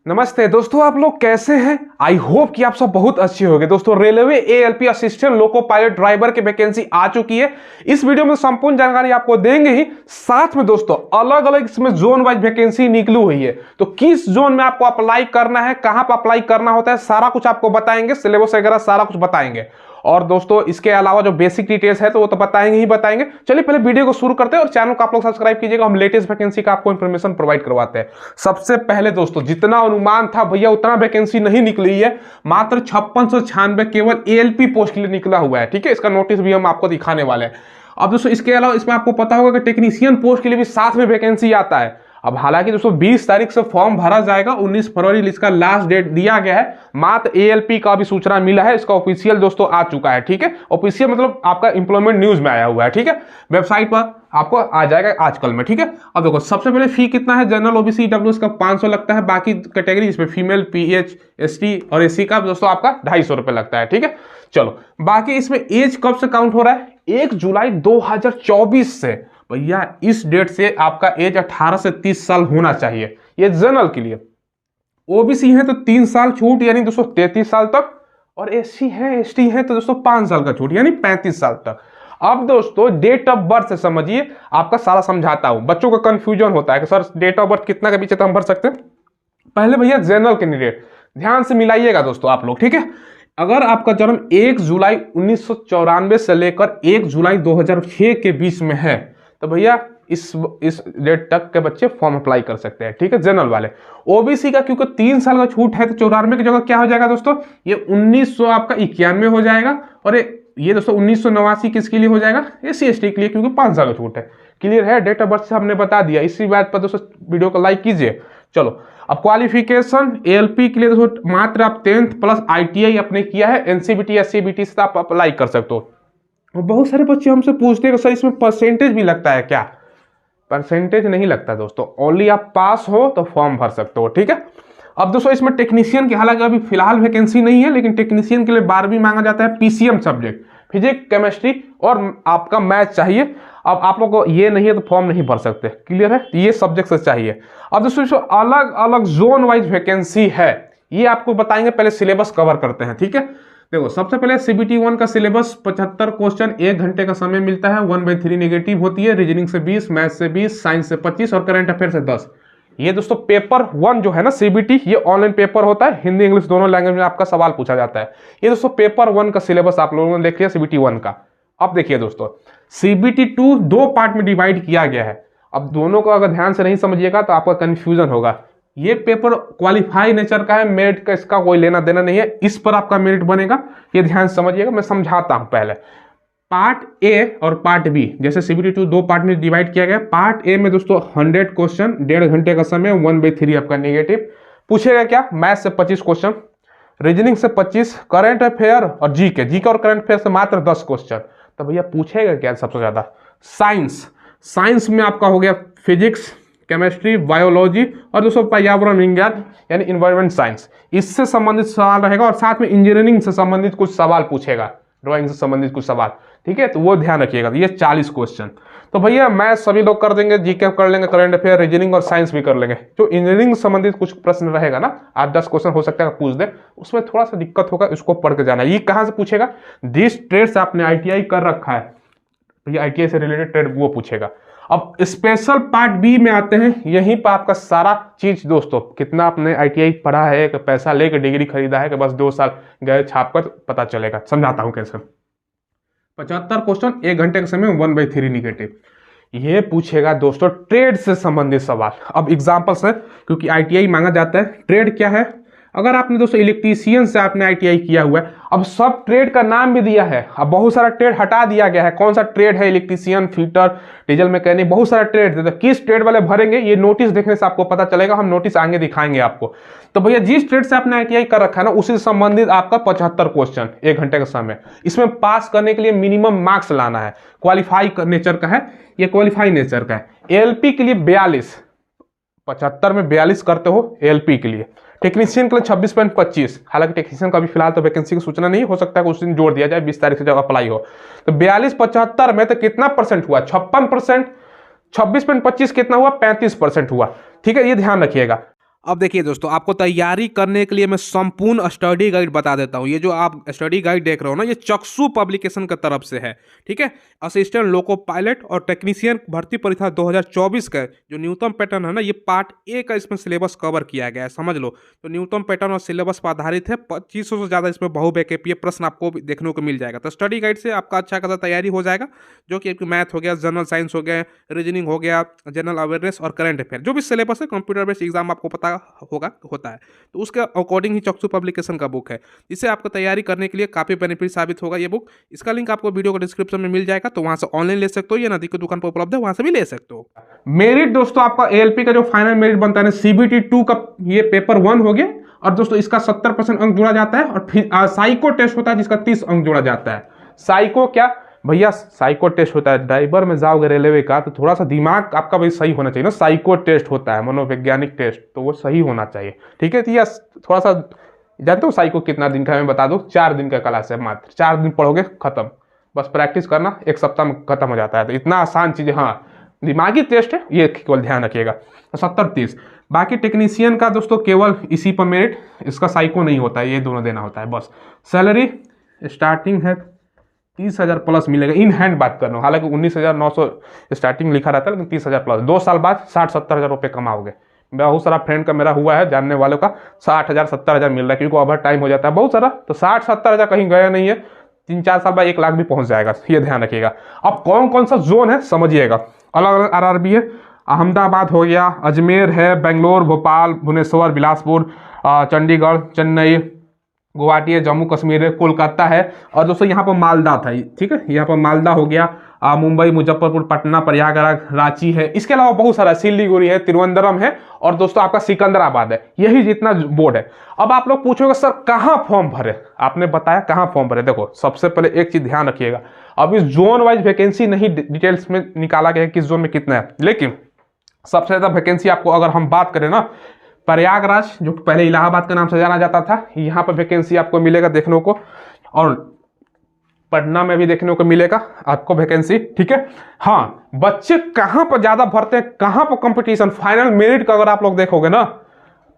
नमस्ते दोस्तों, आप लोग कैसे हैं? आई होप कि आप सब बहुत अच्छे होंगे। दोस्तों, railway ALP assistant loco pilot driver की वैकेंसी आ चुकी है। इस वीडियो में संपूर्ण जानकारी आपको देंगे ही, साथ में दोस्तों अलग अलग इसमें जोन वाइज वैकेंसी निकली हुई है। तो किस जोन में आपको अप्लाई करना है, कहां पर अप्लाई करना होता है, सारा कुछ आपको बताएंगे, सिलेबस वगैरह सारा कुछ बताएंगे। और दोस्तों इसके अलावा जो बेसिक डिटेल्स है तो वो तो बताएंगे ही बताएंगे। चलिए पहले वीडियो को शुरू करते हैं और चैनल को आप लोग सब्सक्राइब कीजिएगा। हम लेटेस्ट वैकेंसी का आपको इंफॉर्मेशन प्रोवाइड करवाते हैं। सबसे पहले दोस्तों, जितना अनुमान था भैया उतना वैकेंसी नहीं निकली है। मात्र 5696 केवल एएलपी पोस्ट के लिए निकला हुआ है। ठीक है, इसका नोटिस भी हम आपको दिखाने वाले हैं। अब दोस्तों इसके अलावा इसमें आपको पता होगा कि टेक्नीशियन पोस्ट के लिए भी साथ में वैकेंसी आता है। अब हालांकि दोस्तों 20 तारीख से फॉर्म भरा जाएगा, 19 फरवरी इसका लास्ट डेट दिया गया है। मात्र एएलपी का भी सूचना मिला है, इसका ऑफिशियल दोस्तों आ चुका है। ठीक है, ऑफिशियल मतलब आपका एम्प्लॉयमेंट न्यूज में आया हुआ है। ठीक है, वेबसाइट पर आपको आ जाएगा आजकल में। ठीक है, अब देखो सबसे पहले फी कितना है। जनरल ओबीसी ईडब्ल्यू इसका 500 लगता है। बाकी कैटेगरी इसमें फीमेल, पीएच, एसटी और एससी का दोस्तों आपका 250 रुपए लगता है। ठीक है, चलो बाकी इसमें एज कब से काउंट हो रहा है? 1 जुलाई 2024 से। भैया इस डेट से आपका एज 18 से 30 साल होना चाहिए। ये जनरल के लिए। ओबीसी है तो 3 साल छूट यानी दोस्तों 33 साल तक, और एससी है एसटी है तो दोस्तों 5 साल का छूट यानी 35 साल तक। अब दोस्तों डेट ऑफ बर्थ से समझिए, आपका सारा समझाता हूं। बच्चों का कंफ्यूजन होता है कि सर डेट ऑफ बर्थ कितना के पीछे तो हम भर सकते हैं। पहले भैया जनरल कैंडिडेट ध्यान से मिलाइएगा दोस्तों आप लोग। ठीक है, अगर आपका जन्म 1 जुलाई 1994 से लेकर 1 जुलाई 2006 के बीच में है तो भैया इस डेट तक के बच्चे फॉर्म अप्लाई कर सकते हैं। ठीक है, जनरल वाले। ओबीसी का क्योंकि 3 साल का छूट है तो 94 की जगह क्या हो जाएगा दोस्तों, ये 1991 हो जाएगा। और ये दोस्तों 1989 किसके लिए हो जाएगा? एससी एसटी के लिए, क्योंकि 5 साल का छूट है। क्लियर है? डेट ऑफ बर्थ से हमने बता दिया। इसी बात पर दोस्तों वीडियो को लाइक कीजिए। चलो अब क्वालिफिकेशन एएलपी के लिए दोस्तों मात्र आप 10th प्लस आईटीआई आपने किया है। एनसीबीटी एससीबीटी से आप अप्लाई कर सकते हो। बहुत सारे बच्चे हमसे पूछते हैं कि सर इसमें परसेंटेज भी लगता है क्या? परसेंटेज नहीं लगता दोस्तों, ओनली आप पास हो तो फॉर्म भर सकते हो। ठीक है, अब दोस्तों इसमें टेक्नीशियन की हालांकि अभी फिलहाल वैकेंसी नहीं है, लेकिन टेक्नीशियन के लिए 12वीं मांगा जाता है। पीसीएम सब्जेक्ट फिजिक्स, केमिस्ट्री और आपका मैथ चाहिए। अब आप लोग को ये नहीं है तो फॉर्म नहीं भर सकते। क्लियर है? ये सब्जेक्ट से चाहिए। अब दोस्तों अलग अलग जोन वाइज वैकेंसी है, ये आपको बताएंगे। पहले सिलेबस कवर करते हैं। ठीक है, देखो सबसे पहले सीबीटी 1 का सिलेबस 75 क्वेश्चन, 1 घंटे का समय मिलता है। 1/3 नेगेटिव होती है। रीजनिंग से 20, मैथ से 20, साइंस से 25 और करंट अफेयर से 10। ये दोस्तों पेपर 1 जो है ना सीबीटी, ये ऑनलाइन पेपर होता है। हिंदी इंग्लिश दोनों लैंग्वेज में आपका सवाल पूछा जाता है। ये दोस्तों पेपर 1 का सिलेबस आप लोगों ने देख लिया सीबीटी 1 का। अब देखिए दोस्तों सीबीटी 2 2 पार्ट में डिवाइड किया गया है। अब दोनों को अगर ध्यान से नहीं समझिएगा तो आपका कंफ्यूजन होगा। ये पेपर क्वालिफाई नेचर का है, मेरिट का इसका कोई लेना देना नहीं है। इस पर आपका मेरिट बनेगा, ये ध्यान समझिएगा। मैं समझाता हूं। पहले पार्ट ए और पार्ट बी, जैसे सीबीटी 2 2 पार्ट में डिवाइड किया गया। पार्ट ए में दोस्तों 100 क्वेश्चन, 1.5 घंटे का समय, 1/3 आपका नेगेटिव। पूछेगा क्या? मैथ से 25 क्वेश्चन, रीजनिंग से 25, करंट अफेयर और जीके और करंट अफेयर से मात्र 10 क्वेश्चन। तो भैया पूछेगा क्या सबसे ज्यादा? साइंस में आपका हो गया फिजिक्स, केमिस्ट्री, बायोलॉजी और दोस्तों पर्यावरण विज्ञान यानी इन्वायरमेंट साइंस, इससे संबंधित सवाल रहेगा। और साथ में इंजीनियरिंग से संबंधित कुछ सवाल पूछेगा, ड्राइंग से संबंधित कुछ सवाल। ठीक है, तो वो ध्यान रखिएगा। ये 40 क्वेश्चन। तो भैया मैथ सभी लोग कर देंगे, जीके कर लेंगे, करंट अफेयर, रीजनिंग और साइंस भी कर लेंगे। जो इंजीनियरिंग से संबंधित कुछ प्रश्न रहेगा ना, 8-10 क्वेश्चन हो सकता है पूछ दे, उसमें थोड़ा सा दिक्कत होगा, इसको पढ़ के जाना। ये कहाँ से पूछेगा? जिस ट्रेड से आपने आईटीआई कर रखा है भैया, आईटीआई से रिलेटेड ट्रेड वो पूछेगा। अब स्पेशल पार्ट बी में आते हैं। यहीं पर आपका सारा चीज दोस्तों, कितना आपने आईटीआई पढ़ा है, कि पैसा लेकर डिग्री खरीदा है, कि बस 2 साल गए छाप कर पता चलेगा। समझाता हूं कैसे। 75 क्वेश्चन, 1 घंटे का समय, 1/3 नेगेटिव। ये पूछेगा दोस्तों ट्रेड से संबंधित सवाल। अब एग्जांपल्स है, क्योंकि आईटीआई मांगा जाता है। ट्रेड क्या है? अगर आपने दोस्तों इलेक्ट्रीशियन से आपने आईटीआई किया हुआ है, अब सब ट्रेड का नाम भी दिया है। अब बहुत सारा ट्रेड हटा दिया गया है। कौन सा ट्रेड है? इलेक्ट्रीशियन, फिटर, डीजल मैकेनिक, बहुत सारा ट्रेड है। किस ट्रेड वाले भरेंगे ये नोटिस देखने से आपको पता चलेगा। हम नोटिस आगे दिखाएंगे आपको। तो भैया जिस ट्रेड से आपने आईटीआई कर रखा है ना, उसी से संबंधित आपका 75 क्वेश्चन, 1 घंटे का समय। इसमें पास करने के लिए मिनिमम मार्क्स लाना है। क्वालिफाई नेचर का है, ये क्वालिफाई नेचर का है। एएलपी के लिए 42, 75 में 42 करते हो एएलपी के लिए। टेक्नीशियन के लिए 26.25। हालांकि टेक्नीशियन का भी फिलहाल तो वैकेंसी की सूचना नहीं हो सकता है, उस दिन जोड़ दिया जाए 20 तारीख से जब अप्लाई हो। तो 42-75 में तो कितना परसेंट हुआ? 56%। 26.25 कितना हुआ? 35% हुआ। ठीक है, ये ध्यान रखिएगा। अब देखिए दोस्तों, आपको तैयारी करने के लिए मैं संपूर्ण स्टडी गाइड बता देता हूँ। ये जो आप स्टडी गाइड देख रहे हो ना, ये चक्षु पब्लिकेशन की तरफ से है, ठीक है। असिस्टेंट लोको पायलट और टेक्नीशियन भर्ती परीक्षा 2024 का जो न्यूनतम पैटर्न है ना, ये पार्ट ए का इसमें सिलेबस कवर किया गया है, समझ लो। तो न्यूनतम पैटर्न और सिलेबस पर आधारित है। 2500 से ज़्यादा इसमें बहुविकल्पीय प्रश्न आपको देखने को मिल जाएगा। तो स्टडी गाइड से आपका अच्छा खासा तैयारी हो जाएगा, जो कि मैथ हो गया, जनरल साइंस हो गया, रीजनिंग हो गया, जनरल अवेयरनेस और करंट अफेयर, जो भी सिलेबस है कंप्यूटर बेस्ड एग्जाम आपको पता होता है। तो उसके अकॉर्डिंग ही चक्षु पब्लिकेशन का बुक है, इससे आपको तैयारी करने के लिए काफ़ी बेनिफिट साबित होगा ये बुक। इसका लिंक आपको वीडियो को डिस्क्रिप्शन में मिल जाएगा, तो वहां से ऑनलाइन ले सकते हो या नदी की दुकान पर उपलब्ध है, वहां से भी ले सकते हो। मेरिट दोस्तों, आपका एएलपी का जो फाइनल मेरिट बनता है, सीबीटी 2 का ये पेपर 1 हो गया, और दोस्तों इसका 70% अंक जोड़ा जाता है। और फिर साइको टेस्ट होता है जिसका 30 अंक जोड़ा जाता है। साइको क्या भैया, साइको टेस्ट होता है। ड्राइवर में जाओगे रेलवे का तो थोड़ा सा दिमाग आपका भाई सही होना चाहिए ना। साइको टेस्ट होता है, मनोवैज्ञानिक टेस्ट, तो वो सही होना चाहिए, ठीक है। तो यह थोड़ा सा, जानते हो साइको कितना दिन का है, मैं बता दूं, 4 दिन का क्लास है मात्र। 4 दिन पढ़ोगे खत्म, बस प्रैक्टिस करना, 1 सप्ताह में खत्म हो जाता है। तो इतना आसान चीज़ है, हाँ दिमागी टेस्ट है, ये केवल ध्यान रखिएगा। तो 70-30। बाकी टेक्नीशियन का दोस्तों केवल इसी पर मेरिट, इसका साइको नहीं होता है, ये दोनों देना होता है बस। सैलरी स्टार्टिंग है 30,000 प्लस मिलेगा, इन हैंड बात कर रहा हूँ। हालांकि 19,900 स्टार्टिंग लिखा रहता है, लेकिन 30,000 प्लस। 2 साल बाद 60-70 हज़ार रुपये कमाओगे। बहुत सारा फ्रेंड का मेरा हुआ है, जानने वालों का 60,000 70,000 मिल रहा है, क्योंकि ओवर टाइम हो जाता है बहुत सारा। तो 60-70 हज़ार कहीं गया नहीं है, 3-4 साल बाद 1 लाख भी पहुंच जाएगा, ये ध्यान रखिएगा। अब कौन कौन सा जोन है समझिएगा। अलग अलग आरआरबी है, अहमदाबाद हो गया, अजमेर है, बेंगलोर, भोपाल, भुवनेश्वर, बिलासपुर, चंडीगढ़, चेन्नई, गुवाहाटी है, जम्मू कश्मीर है, कोलकाता है, और दोस्तों यहाँ पर मालदा था, ठीक है। यहाँ पर मालदा हो गया, मुंबई, मुजफ्फरपुर, पटना, प्रयागराज, रांची है। इसके अलावा बहुत सारा सिलीगुड़ी है, तिरुवनंतपुरम है, और दोस्तों आपका सिकंदराबाद है। यही जितना बोर्ड है। अब आप लोग पूछोगे सर कहाँ फॉर्म भरे, आपने बताया कहाँ फॉर्म भरे। देखो सबसे पहले एक चीज ध्यान रखिएगा, अब इस जोन वाइज वैकेंसी नहीं डिटेल्स में निकाला गया है किस जोन में कितना है, लेकिन सबसे ज्यादा वैकेंसी आपको अगर हम बात करें ना, प्रयागराज जो पहले इलाहाबाद के नाम से जाना जाता था, यहाँ पर वैकेंसी आपको मिलेगा देखने को, और पटना में भी देखने को मिलेगा आपको वैकेंसी, ठीक है। हाँ, बच्चे कहाँ पर ज्यादा भरते हैं, कहाँ पर कंपटीशन, फाइनल मेरिट का अगर आप लोग देखोगे ना,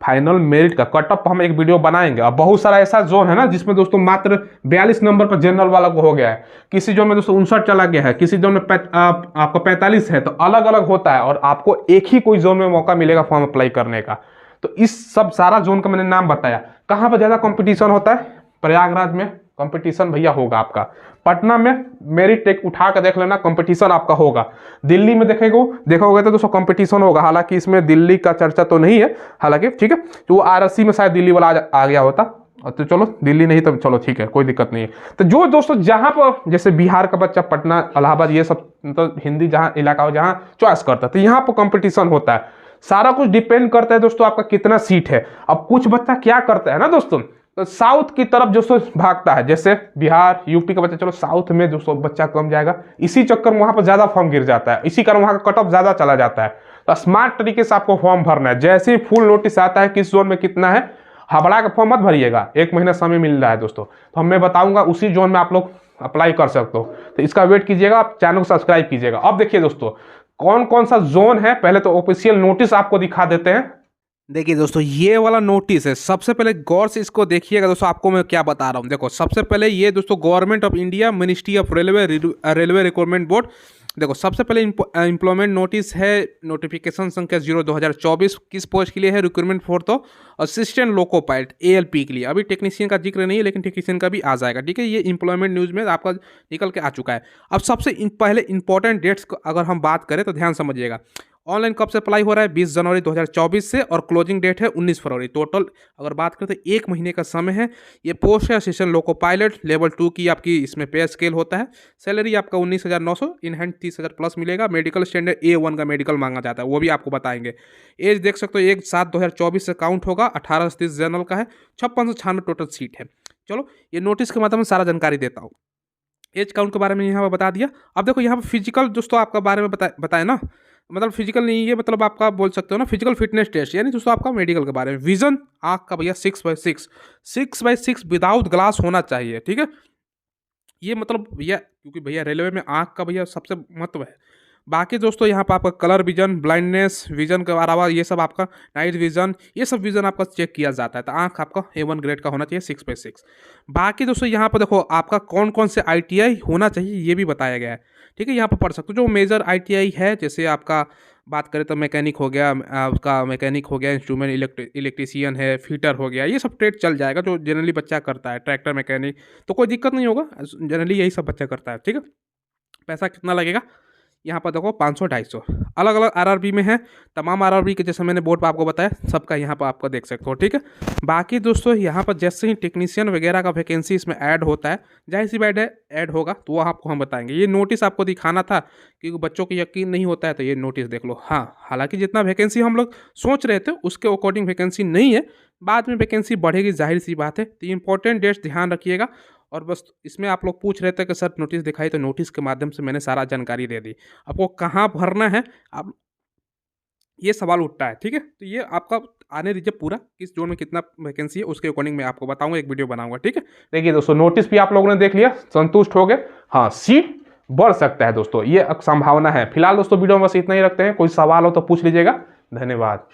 फाइनल मेरिट का कट ऑफ हम एक वीडियो बनाएंगे। अब बहुत सारा ऐसा जोन है ना जिसमें दोस्तों मात्र 42 नंबर पर जनरल वाला को हो गया है, किसी जोन में दोस्तों 59 चला गया है, किसी जोन में आपको 45 है, तो अलग अलग होता है, और आपको एक ही कोई जोन में मौका मिलेगा फॉर्म अप्लाई करने का। तो इस सब सारा जोन का मैंने नाम बताया। कहाँ पर ज्यादा कंपटीशन होता है, प्रयागराज में कंपटीशन भैया होगा आपका, पटना में मेरिट टेक उठा कर देख लेना, कंपटीशन आपका होगा, दिल्ली में देखोगे तो दोस्तों कंपटीशन होगा। हालांकि इसमें दिल्ली का चर्चा तो नहीं है, हालांकि ठीक है, तो वो आरएससी में शायद दिल्ली वाला आ गया होता, तो चलो दिल्ली नहीं तो चलो ठीक है, कोई दिक्कत नहीं है। तो जो दोस्तों जहां पर जैसे बिहार का बच्चा पटना, इलाहाबाद, ये सब तो हिंदी जहां इलाका हो जहां चॉइस करता है, तो यहाँ पर कंपटीशन होता है। सारा कुछ डिपेंड करता है दोस्तों आपका कितना सीट है। अब कुछ बच्चा क्या करता है ना दोस्तों, तो साउथ की तरफ दोस्तों भागता है, जैसे बिहार यूपी का बच्चा, चलो साउथ में दोस्तों बच्चा कम जाएगा, इसी चक्कर में वहां पर ज्यादा फॉर्म गिर जाता है, इसी कारण वहां का कट ऑफ ज्यादा चला जाता है। तो स्मार्ट तरीके से आपको फॉर्म भरना है। जैसे ही फुल नोटिस आता है किस जोन में कितना है, हबड़ा का फॉर्म मत भरिएगा, 1 महीना समय मिल रहा है दोस्तों, तो मैं बताऊंगा उसी जोन में आप लोग अप्लाई कर सकते हो। तो इसका वेट कीजिएगा, आप चैनल को सब्सक्राइब कीजिएगा। अब देखिए दोस्तों कौन कौन सा जोन है, पहले तो ऑफिशियल नोटिस आपको दिखा देते हैं। देखिए दोस्तों ये वाला नोटिस है, सबसे पहले गौर से इसको देखिएगा दोस्तों, आपको मैं क्या बता रहा हूँ। देखो सबसे पहले ये दोस्तों government of India, ministry of railway recruitment board. देखो सबसे पहले एम्प्लॉयमेंट नोटिस है, नोटिफिकेशन संख्या 0/2024, किस पोस्ट के लिए है, रिक्रूटमेंट फॉर तो असिस्टेंट लोको पायलट ALP के लिए। अभी टेक्नीशियन का जिक्र नहीं है, लेकिन टेक्नीशियन का भी आ जाएगा, ठीक है। ये एम्प्लॉयमेंट न्यूज़ में आपका निकल के आ चुका है। अब सबसे पहले इंपॉर्टेंट डेट्स अगर हम बात करें तो ध्यान समझिएगा। ऑनलाइन कब से अप्लाई हो रहा है, 20 जनवरी 2024 से, और क्लोजिंग डेट है 19 फरवरी। टोटल अगर बात करें तो 1 महीने का समय है। ये पोस्ट है असिस्टेंट लोको पायलट, लेवल 2 की आपकी इसमें पे स्केल होता है। सैलरी आपका 19,900, इन हैंड 30,000 प्लस मिलेगा। मेडिकल स्टैंडर्ड A1 का मेडिकल मांगा जाता है, वो भी आपको बताएंगे। एज देख सकते हो 1/7/2024 से काउंट होगा, 18 से 30 जनरल का है, 5696 टोटल सीट है। चलो ये नोटिस के माध्यम से सारा जानकारी देता हूँ। एज काउंट के बारे में यहाँ पर बता दिया। अब देखो यहाँ पर फिजिकल दोस्तों आपका बारे में बताया ना, मतलब फिजिकल नहीं, ये मतलब आपका बोल सकते हो ना फिजिकल फिटनेस टेस्ट, यानी दोस्तों आपका मेडिकल के बारे में। विजन आँख का भैया 6/6 विदाउट ग्लास होना चाहिए, ठीक है। ये मतलब भैया क्योंकि भैया रेलवे में आँख का भैया सबसे महत्व है। बाकी दोस्तों यहाँ पर आपका कलर विजन, ब्लाइंडनेस विजन के अलावा ये सब आपका नाइट विजन, ये सब विजन आपका चेक किया जाता है। तो आंख आपका A1 ग्रेड का होना चाहिए 6/6। बाकी दोस्तों यहाँ पर देखो आपका कौन कौन से ITI होना चाहिए ये भी बताया गया है, ठीक है। यहाँ पर पढ़ सकते हो जो मेजर ITI है, जैसे आपका बात करें तो मैकेनिक हो गया, आपका मैकेनिक हो गया, इंस्ट्रूमेंट इलेक्ट्रीशियन है, फिटर हो गया, ये सब ट्रेड चल जाएगा जो जनरली बच्चा करता है। ट्रैक्टर मैकेनिक तो कोई दिक्कत नहीं होगा, जनरली यही सब बच्चा करता है, ठीक है। पैसा कितना लगेगा यहाँ पर देखो 500-250 अलग अलग RRB में है। तमाम RRB के जैसे मैंने बोर्ड पर आपको बताया सबका यहाँ पर आपको देख सकते हो, ठीक है। बाकी दोस्तों यहाँ पर जैसे ही टेक्नीशियन वगैरह का वैकेंसी इसमें ऐड होता है, जाहिर सी बात है ऐड होगा तो वो आपको हम बताएंगे। ये नोटिस आपको दिखाना था क्योंकि बच्चों को यकीन नहीं होता है, तो ये नोटिस देख लो। हाँ, हालांकि जितना वैकेंसी हम लोग सोच रहे थे उसके अकॉर्डिंग वैकेंसी नहीं है, बाद में वैकेंसी बढ़ेगी, जाहिर सी बात है। तो इंपॉर्टेंट डेट्स ध्यान रखिएगा। और बस इसमें आप लोग पूछ रहे थे कि सर नोटिस दिखाई, तो नोटिस के माध्यम से मैंने सारा जानकारी दे दी। आपको कहाँ भरना है, आप ये सवाल उठता है, ठीक है। तो ये आपका आने दीजिए पूरा, किस जोन में कितना वैकेंसी है उसके अकॉर्डिंग मैं आपको बताऊंगा, एक वीडियो बनाऊंगा, ठीक है। देखिए दोस्तों नोटिस भी आप लोगों ने देख लिया, संतुष्ट हो गए। हाँ, सीट बढ़ सकता है दोस्तों, ये संभावना है। फिलहाल दोस्तों वीडियो में बस इतना ही रखते हैं, कोई सवाल हो तो पूछ लीजिएगा। धन्यवाद।